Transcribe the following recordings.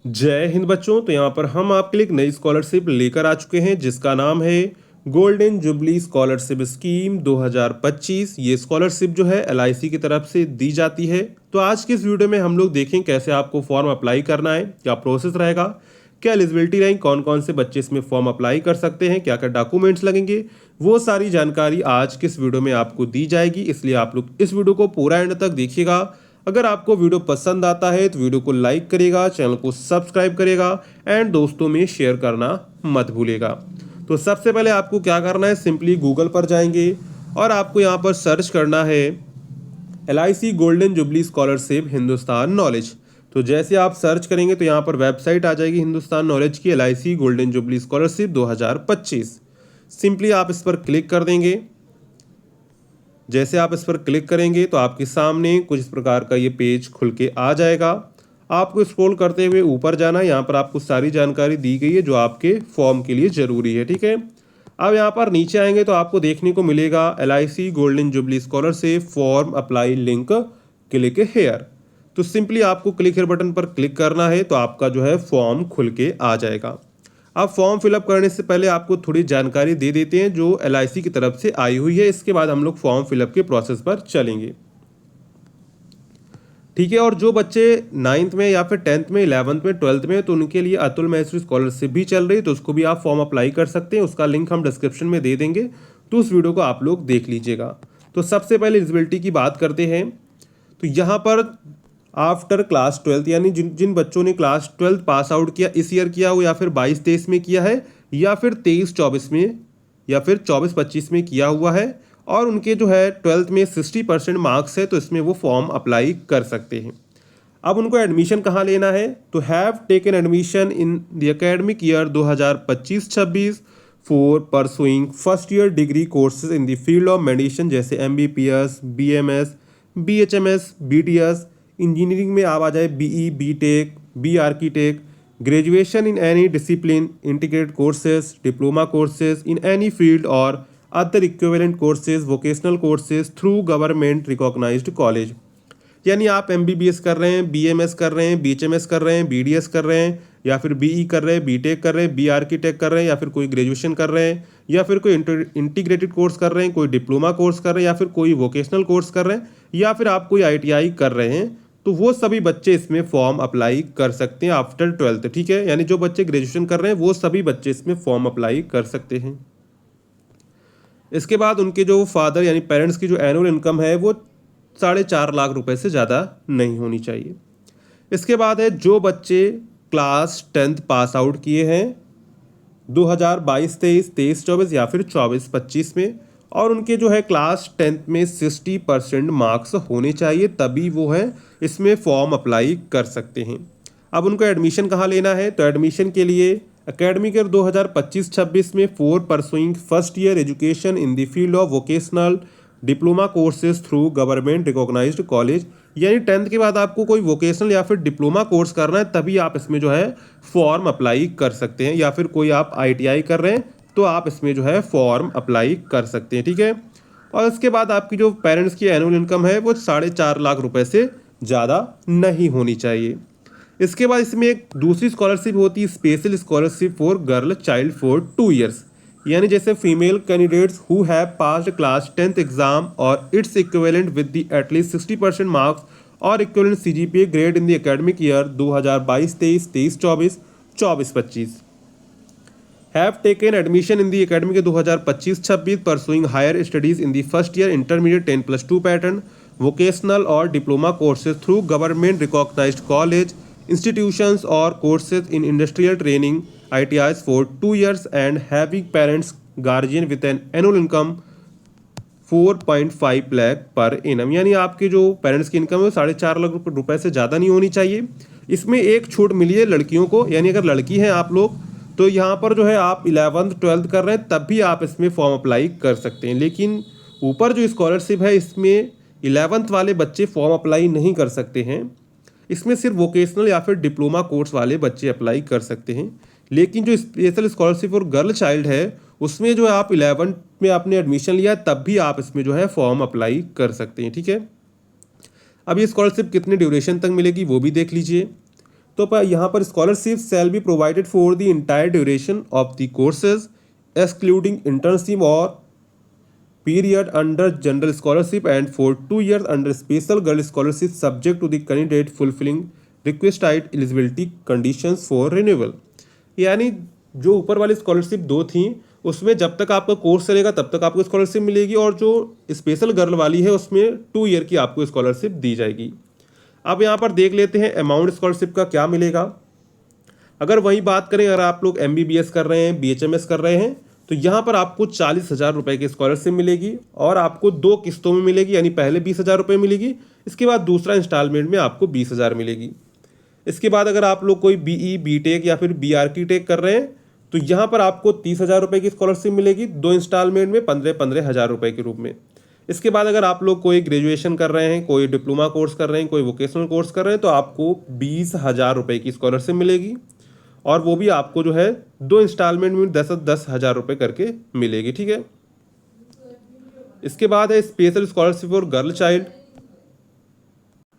जय हिंद बच्चों। तो यहाँ पर हम आपके लिए एक नई स्कॉलरशिप लेकर आ चुके हैं जिसका नाम है गोल्डन जुबली स्कॉलरशिप स्कीम 2025। ये स्कॉलरशिप जो है एलआईसी की तरफ से दी जाती है। तो आज के इस वीडियो में हम लोग देखें कैसे आपको फॉर्म अप्लाई करना है, क्या प्रोसेस रहेगा, क्या एलिजिबिलिटी रहेगी, कौन कौन से बच्चे इसमें फॉर्म अप्लाई कर सकते हैं, क्या क्या डॉक्यूमेंट्स लगेंगे, वो सारी जानकारी आज के इस वीडियो में आपको दी जाएगी। इसलिए आप लोग इस वीडियो को पूरा एंड तक देखिएगा। अगर आपको वीडियो पसंद आता है तो वीडियो को लाइक करेगा, चैनल को सब्सक्राइब करेगा एंड दोस्तों में शेयर करना मत भूलेगा। तो सबसे पहले आपको क्या करना है, सिंपली गूगल पर जाएंगे और आपको यहाँ पर सर्च करना है LIC golden jubilee scholarship Hindustan knowledge. तो जैसे आप सर्च करेंगे तो यहाँ पर वेबसाइट आ जाएगी हिंदुस्तान नॉलेज की, LIC golden jubilee scholarship 2025। Simply आप इस पर क्लिक कर देंगे। जैसे आप इस पर क्लिक करेंगे तो आपके सामने कुछ इस प्रकार का ये पेज खुल के आ जाएगा। आपको स्क्रॉल करते हुए ऊपर जाना, यहाँ पर आपको सारी जानकारी दी गई है जो आपके फॉर्म के लिए ज़रूरी है। ठीक है, अब यहाँ पर नीचे आएंगे तो आपको देखने को मिलेगा LIC golden jubilee scholarship form apply link click here. तो सिंपली आपको क्लिक हेयर बटन पर क्लिक करना है तो आपका जो है फॉर्म खुल के आ जाएगा। अब फॉर्म फिलअप करने से पहले आपको थोड़ी जानकारी दे देते हैं जो LIC की तरफ से आई हुई है। इसके बाद हम लोग फॉर्म फिलअप के प्रोसेस पर चलेंगे। ठीक है, और जो बच्चे 9th में या फिर 10th में, 11th में, 12th में, तो उनके लिए अतुल महर्षि स्कॉलरशिप भी चल रही है, तो उसको भी आप फॉर्म अप्लाई कर सकते हैं। उसका लिंक हम डिस्क्रिप्शन में दे देंगे, तो उस वीडियो को आप लोग देख लीजिएगा। तो सबसे पहले एलिजिबिलिटी की बात करते हैं। तो यहाँ पर आफ्टर क्लास 12th यानी जिन जिन बच्चों ने क्लास 12th पास आउट किया, इस ईयर किया हो या फिर 22-23 में किया है या फिर 23-24 में या फिर 24-25 में किया हुआ है और उनके जो है 12th में 60% मार्क्स है, तो इसमें वो फॉर्म अप्लाई कर सकते हैं। अब उनको एडमिशन कहाँ लेना है, तो have taken admission in the academic year 2025-26 for pursuing first year degree courses in the field of medicine, जैसे MBBS, BMS, BHMS, BDS। Engineering में आप आ जाए BE, BTech, B architect, graduation in any discipline, integrated courses, diploma courses in any field और other equivalent courses, vocational courses through government recognised college. यानी आप MBBS कर रहे हैं, BMS कर रहे हैं, BHMS कर रहे हैं, BDS कर रहे हैं या फिर BE कर रहे हैं, BTech कर रहे हैं, B आर्किटेक्ट कर रहे हैं या फिर कोई ग्रेजुएशन कर रहे हैं या फिर कोई इंटीग्रेटेड कोर्स कर रहे हैं, कोई डिप्लोमा कोर्स कर रहे हैं या फिर कोई वोकेशनल कोर्स कर रहे हैं या फिर आप कोई ITI कर रहे हैं, तो वो सभी बच्चे इसमें फॉर्म अप्लाई कर सकते हैं आफ्टर 12th। ठीक है, यानी जो बच्चे ग्रेजुएशन कर रहे हैं वो सभी बच्चे इसमें फॉर्म अप्लाई कर सकते हैं। इसके बाद उनके जो फादर यानी पेरेंट्स की जो एनुअल इनकम है वो 4.5 लाख रुपए से ज़्यादा नहीं होनी चाहिए। इसके बाद है जो बच्चे क्लास 10th पास आउट किए हैं 2022-23, 23-24 या फिर 24-25 में और उनके जो है क्लास 10th में 60% मार्क्स होने चाहिए, तभी वो है इसमें फॉर्म अप्लाई कर सकते हैं। अब उनको एडमिशन कहाँ लेना है, तो एडमिशन के लिए एकेडमिक ईयर 2025-26 में for pursuing first year education in the field of vocational diploma courses through government recognised college, यानी 10th के बाद आपको कोई वोकेशनल या फिर डिप्लोमा कोर्स करना है तभी आप इसमें जो है फॉर्म अप्लाई कर सकते हैं, या फिर कोई आप ITI कर रहे हैं तो आप इसमें जो है फॉर्म अप्लाई कर सकते हैं। ठीक है, और इसके बाद आपकी जो पेरेंट्स की एनुअल इनकम है वो 4.5 लाख रुपए से ज़्यादा नहीं होनी चाहिए। इसके बाद इसमें एक दूसरी स्कॉलरशिप होती है, special scholarship for girl child for 2 years, यानी जैसे female candidates who have passed class 10th exam और it's equivalent with the at least 60% marks और equivalent CGPA grade in the academic year 2022-23, 23-24, 24-25 have taken admission in the academic 2025-26 pursuing higher studies in the first year intermediate 10+2 pattern vocational और diploma courses through government recognised college institutions or courses in industrial training ITIs for 2 years and having parents guardian with an annual income 4.5 lakh per annum, यानी आपके जो parents की income है वो 4.5 लाख रुपए से ज़्यादा नहीं होनी चाहिए। इसमें एक छूट मिली है लड़कियों को, यानी अगर लड़की हैं आप लोग तो यहाँ पर जो है आप 11th 12th कर रहे हैं तब भी आप इसमें फॉर्म अप्लाई कर सकते हैं, लेकिन ऊपर जो स्कॉलरशिप है इसमें 11th वाले बच्चे फॉर्म अप्लाई नहीं कर सकते हैं। इसमें सिर्फ वोकेशनल या फिर डिप्लोमा कोर्स वाले बच्चे अप्लाई कर सकते हैं, लेकिन जो special scholarship for girl child है उसमें जो है आप 11th में आपने एडमिशन लिया तब भी आप इसमें जो है फॉर्म अप्लाई कर सकते हैं। ठीक है, अब ये स्कॉलरशिप कितने ड्यूरेशन तक मिलेगी वो भी देख लीजिए। तो यहाँ पर scholarship shall be provided for the entire duration of the courses excluding internship और period under general scholarship and for 2 years under special girl scholarship subject to the candidate fulfilling requisite eligibility conditions for renewal. यानी जो ऊपर वाली scholarship 2 थी उसमें जब तक आपका कोर्स चलेगा तब तक आपको स्कॉलरशिप मिलेगी, और जो स्पेशल गर्ल वाली है उसमें 2 year की आपको स्कॉलरशिप दी जाएगी। अब यहाँ पर देख लेते हैं अमाउंट स्कॉलरशिप का क्या मिलेगा। अगर वही बात करें, अगर आप लोग MBBS कर रहे हैं, BHMS कर रहे हैं, तो यहाँ पर आपको 40,000 रुपये की स्कॉलरशिप मिलेगी और आपको 2 किस्तों में मिलेगी। यानी पहले 20,000 रुपये मिलेगी, इसके बाद दूसरा इंस्टॉलमेंट में आपको 20,000 मिलेगी। इसके बाद अगर आप लोग कोई BE, BTech या फिर BArchitect कर रहे हैं तो यहाँ पर आपको 30,000 रुपये की स्कॉलरशिप मिलेगी 2 इंस्टॉलमेंट में 15,000 रुपये के रूप में। इसके बाद अगर आप लोग कोई ग्रेजुएशन कर रहे हैं, कोई डिप्लोमा कोर्स कर रहे हैं, कोई वोकेशनल कोर्स कर रहे हैं तो आपको 20,000 रुपये की स्कॉलरशिप मिलेगी, और वो भी आपको जो है 2 इंस्टॉलमेंट में 10,000 रुपये करके मिलेगी। ठीक है। इसके बाद है special scholarship for girl child.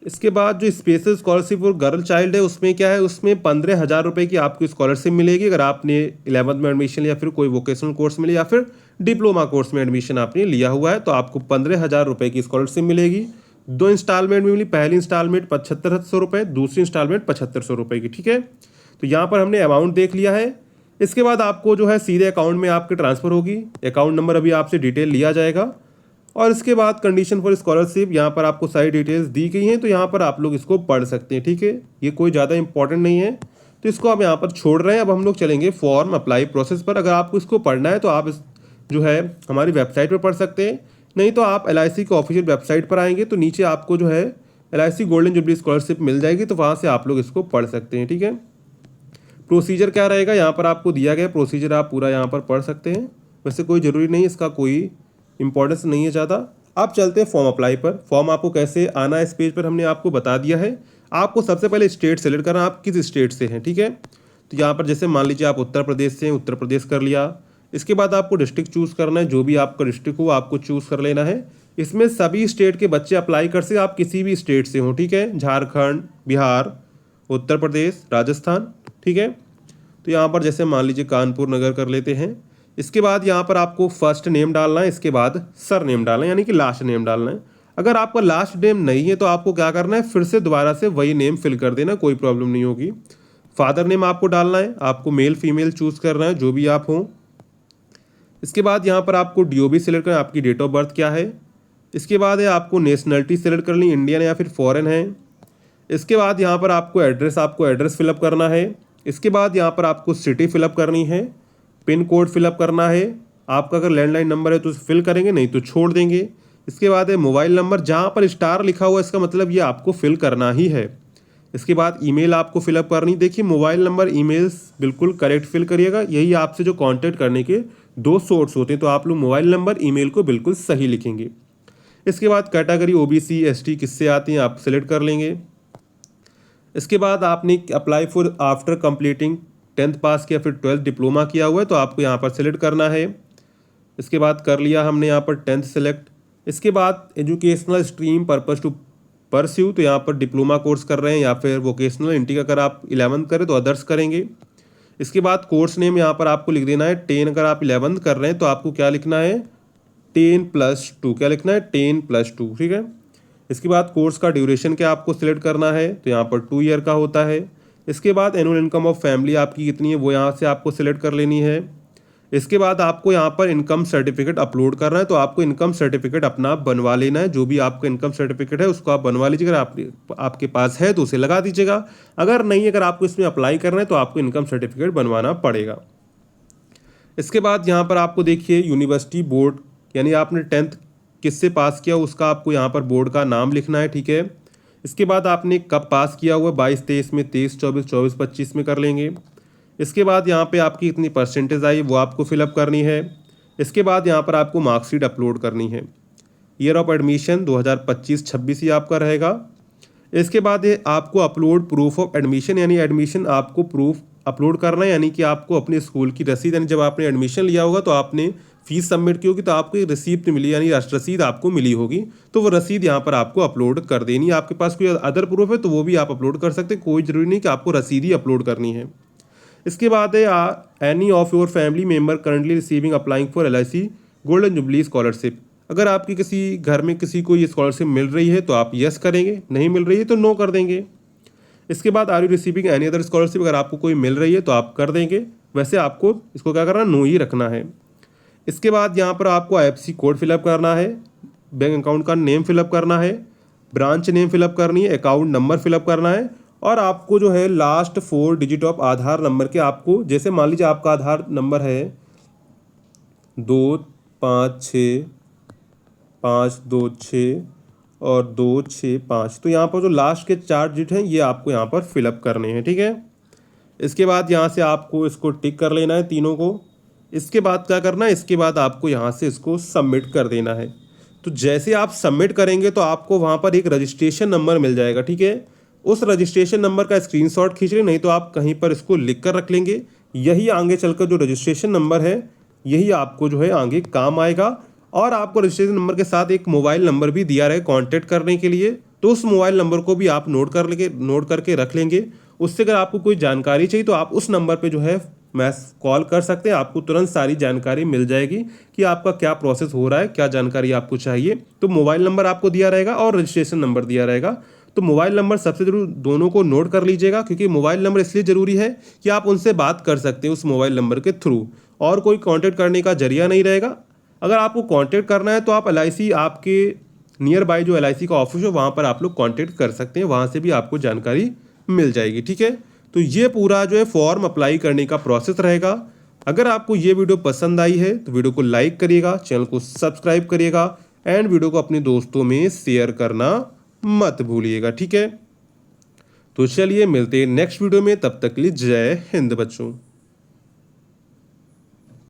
इसके बाद जो special scholarship for girl child है उसमें क्या है, उसमें 15,000 रुपये की आपको स्कॉलरशिप मिलेगी अगर आपने 11th में एडमिशन लिया, फिर कोई वोकेशनल कोर्स में लिया, या फिर डिप्लोमा कोर्स में एडमिशन आपने लिया हुआ है तो आपको 15,000 रुपये की स्कॉलरशिप मिलेगी। 2 इंस्टॉलमेंट में मिली, पहली इंस्टॉलमेंट 7,500 रुपये, दूसरी इंस्टॉलमेंट 7,500 रुपये की। ठीक है। तो यहाँ पर हमने अमाउंट देख लिया है। इसके बाद आपको जो है सीधे अकाउंट में आपके ट्रांसफ़र होगी, अकाउंट नंबर अभी आपसे डिटेल लिया जाएगा, और इसके बाद कंडीशन फॉर स्कॉलरशिप यहाँ पर आपको सारी डिटेल्स दी गई हैं, तो यहाँ पर आप लोग इसको पढ़ सकते हैं। ठीक है। ये कोई ज़्यादा इंपॉर्टेंट नहीं है तो इसको आप यहाँ पर छोड़ रहे हैं। अब हम लोग चलेंगे फॉर्म अप्लाई प्रोसेस पर। अगर आपको इसको पढ़ना है तो आप जो है हमारी वेबसाइट पर पढ़ सकते हैं, नहीं तो आप LIC के ऑफिशियल वेबसाइट पर आएंगे तो नीचे आपको जो है LIC गोल्डन जुबली स्कॉलरशिप मिल जाएगी, तो वहाँ से आप लोग इसको पढ़ सकते हैं। ठीक है। प्रोसीजर क्या रहेगा, यहाँ पर आपको दिया गया प्रोसीजर आप पूरा यहाँ पर पढ़ सकते हैं। वैसे कोई ज़रूरी नहीं, इसका कोई इंपॉर्टेंस नहीं है ज़्यादा। आप चलते हैं फॉर्म अप्लाई पर। फॉर्म आपको कैसे आना है इस पेज पर हमने आपको बता दिया है। आपको सबसे पहले स्टेट सेलेक्ट करना, आप किस स्टेट से हैं। ठीक है। तो यहाँ पर जैसे मान लीजिए आप उत्तर प्रदेश से हैं, उत्तर प्रदेश कर लिया। इसके बाद आपको डिस्ट्रिक्ट चूज़ करना है, जो भी आपका डिस्ट्रिक्ट हो आपको चूज़ कर लेना है। इसमें सभी स्टेट के बच्चे अप्लाई कर सकते, आप किसी भी स्टेट से हो। ठीक है। झारखंड, बिहार, उत्तर प्रदेश, राजस्थान। ठीक है। तो यहाँ पर जैसे मान लीजिए कानपुर नगर कर लेते हैं। इसके बाद यहाँ पर आपको फर्स्ट नेम डालना है, इसके बाद सर नेम डालना है, यानी कि लास्ट नेम डालना है। अगर आपका लास्ट नेम नहीं है तो आपको क्या करना है, फिर से दोबारा से वही नेम फिल कर देना, कोई प्रॉब्लम नहीं होगी। फादर नेम आपको डालना है, आपको मेल फीमेल चूज़ करना है, जो भी आप हों। इसके बाद यहाँ पर आपको DOB सेलेक्ट करना है, आपकी डेट ऑफ बर्थ क्या है। इसके बाद है आपको नेशनलिटी सेलेक्ट करनी, इंडियन या फिर फॉरेन है। इसके बाद यहाँ पर आपको एड्रेस फिलअप करना है। इसके बाद यहाँ पर आपको सिटी फिलअप करनी है, पिन कोड फिलअप करना है। आपका अगर लैंडलाइन नंबर है तो फिल करेंगे, नहीं तो छोड़ देंगे। इसके बाद है मोबाइल नंबर, जहाँ पर स्टार लिखा हुआ है इसका मतलब ये आपको फिल करना ही है। इसके बाद ईमेल आपको फिलअप करनी। देखिए मोबाइल नंबर, ईमेल्स बिल्कुल करेक्ट फिल करिएगा, यही आपसे जो कांटेक्ट करने के 2 सोर्स होते हैं, तो आप लोग मोबाइल नंबर, ईमेल को बिल्कुल सही लिखेंगे। इसके बाद कैटेगरी OBC ST किससे आती हैं आप सिलेक्ट कर लेंगे। इसके बाद आपने apply for after completing 10th पास किया, फिर 12th डिप्लोमा किया हुआ है तो आपको यहाँ पर सिलेक्ट करना है। इसके बाद कर लिया हमने यहाँ पर 10th सेलेक्ट। इसके बाद educational stream purpose to pursue, तो यहाँ पर डिप्लोमा कोर्स कर रहे हैं या फिर वोकेशनल इंटीक, अगर आप 11th करें तो अदर्स करेंगे। इसके बाद कोर्स नेम यहाँ पर आपको लिख देना है 10, अगर आप 11th कर रहे हैं तो आपको क्या लिखना है 10+2, क्या लिखना है 10+2। ठीक है। इसके बाद कोर्स का ड्यूरेशन क्या आपको सिलेक्ट करना है, तो यहाँ पर 2 year का होता है। इसके बाद एनुअल इनकम ऑफ फैमिली आपकी कितनी है वो यहाँ से आपको सिलेक्ट कर लेनी है। इसके बाद आपको यहाँ पर इनकम सर्टिफिकेट अपलोड करना है, तो आपको इनकम सर्टिफिकेट अपना बनवा लेना है। जो भी आपका इनकम सर्टिफिकेट है उसको आप बनवा लीजिएगा, आपके पास है तो उसे लगा दीजिएगा। अगर नहीं, अगर आपको इसमें अप्लाई करना है तो आपको इनकम सर्टिफिकेट बनवाना पड़ेगा। इसके बाद यहाँ पर आपको देखिए यूनिवर्सिटी बोर्ड, यानी आपने 10th किससे पास किया उसका आपको यहाँ पर बोर्ड का नाम लिखना है। ठीक है। इसके बाद आपने कब पास किया हुआ, 22-23 में, 23-24, 24-25 में कर लेंगे। इसके बाद यहाँ पे आपकी कितनी परसेंटेज आई वो आपको फिलअप करनी है। इसके बाद यहाँ पर आपको मार्कशीट अपलोड करनी है। ईयर ऑफ एडमिशन 2025-26 ही आपका रहेगा। इसके बाद ये आपको अपलोड प्रूफ ऑफ एडमिशन, यानी एडमिशन आपको प्रूफ अपलोड करना है, यानी कि आपको अपने स्कूल की रसीद, यानी जब आपने एडमिशन लिया होगा तो आपने फीस सबमिट की होगी तो आपको एक रिसीप्ट मिली, यानी रसीद आपको मिली होगी, तो वो रसीद यहाँ पर आपको अपलोड कर देनी है। आपके पास कोई अदर प्रूफ है तो वो भी आप अपलोड कर सकते हैं, कोई ज़रूरी नहीं कि आपको रसीद ही अपलोड करनी है। इसके बाद है any of your family member currently receiving applying for LIC golden jubilee scholarship. अगर आपकी किसी घर में किसी को ये स्कॉलरशिप मिल रही है तो आप यस करेंगे, नहीं मिल रही है तो नो कर देंगे। इसके बाद are you receiving any other scholarship, अगर आपको कोई मिल रही है तो आप कर देंगे, वैसे आपको इसको क्या करना, नो ही रखना है। इसके बाद यहाँ पर आपको IFSC कोड फिलअप करना है, बैंक अकाउंट का नेम फिलअप करना है, ब्रांच नेम फिलअप करनी है, अकाउंट नंबर फिलअप करना है, और आपको जो है last 4 digit of Aadhaar number के, आपको जैसे मान लीजिए आपका आधार नंबर है 256526 और 265, तो यहाँ पर जो लास्ट के 4 डिजिट हैं ये आपको यहाँ पर फिलअप करने हैं, ठीक है। इसके बाद यहाँ से आपको इसको टिक कर लेना है तीनों को। इसके बाद क्या करना है, इसके बाद आपको यहाँ से इसको सबमिट कर देना है। तो जैसे आप सबमिट करेंगे तो आपको वहाँ पर एक रजिस्ट्रेशन नंबर मिल जाएगा, ठीक है। उस रजिस्ट्रेशन नंबर का स्क्रीनशॉट खींच लें, नहीं तो आप कहीं पर इसको लिख कर रख लेंगे। यही आगे चलकर जो रजिस्ट्रेशन नंबर है यही आपको जो है आगे काम आएगा। और आपको रजिस्ट्रेशन नंबर के साथ एक मोबाइल नंबर भी दिया रहे कॉन्टैक्ट करने के लिए, तो उस मोबाइल नंबर को भी आप नोट करके रख लेंगे। उससे अगर आपको कोई जानकारी चाहिए तो आप उस नंबर पे जो है कॉल कर सकते हैं, आपको तुरंत सारी जानकारी मिल जाएगी कि आपका क्या प्रोसेस हो रहा है, क्या जानकारी आपको चाहिए। तो मोबाइल नंबर आपको दिया रहेगा और रजिस्ट्रेशन नंबर दिया रहेगा। तो मोबाइल नंबर सबसे जरूर दोनों को नोट कर लीजिएगा, क्योंकि मोबाइल नंबर इसलिए ज़रूरी है कि आप उनसे बात कर सकते हैं उस मोबाइल नंबर के थ्रू, और कोई कॉन्टैक्ट करने का जरिया नहीं रहेगा। अगर आपको कॉन्टैक्ट करना है तो आप LIC आपके नियर बाय जो LIC का ऑफिस हो वहाँ पर आप लोग कॉन्टैक्ट कर सकते हैं, वहाँ से भी आपको जानकारी मिल जाएगी, ठीक है। तो ये पूरा जो है फॉर्म अप्लाई करने का प्रोसेस रहेगा। अगर आपको ये वीडियो पसंद आई है तो वीडियो को लाइक करिएगा, चैनल को सब्सक्राइब करिएगा, एंड वीडियो को अपने दोस्तों में शेयर करना मत भूलिएगा, ठीक है। तो चलिए मिलते हैं नेक्स्ट वीडियो में, तब तक के लिए जय हिंद बच्चों।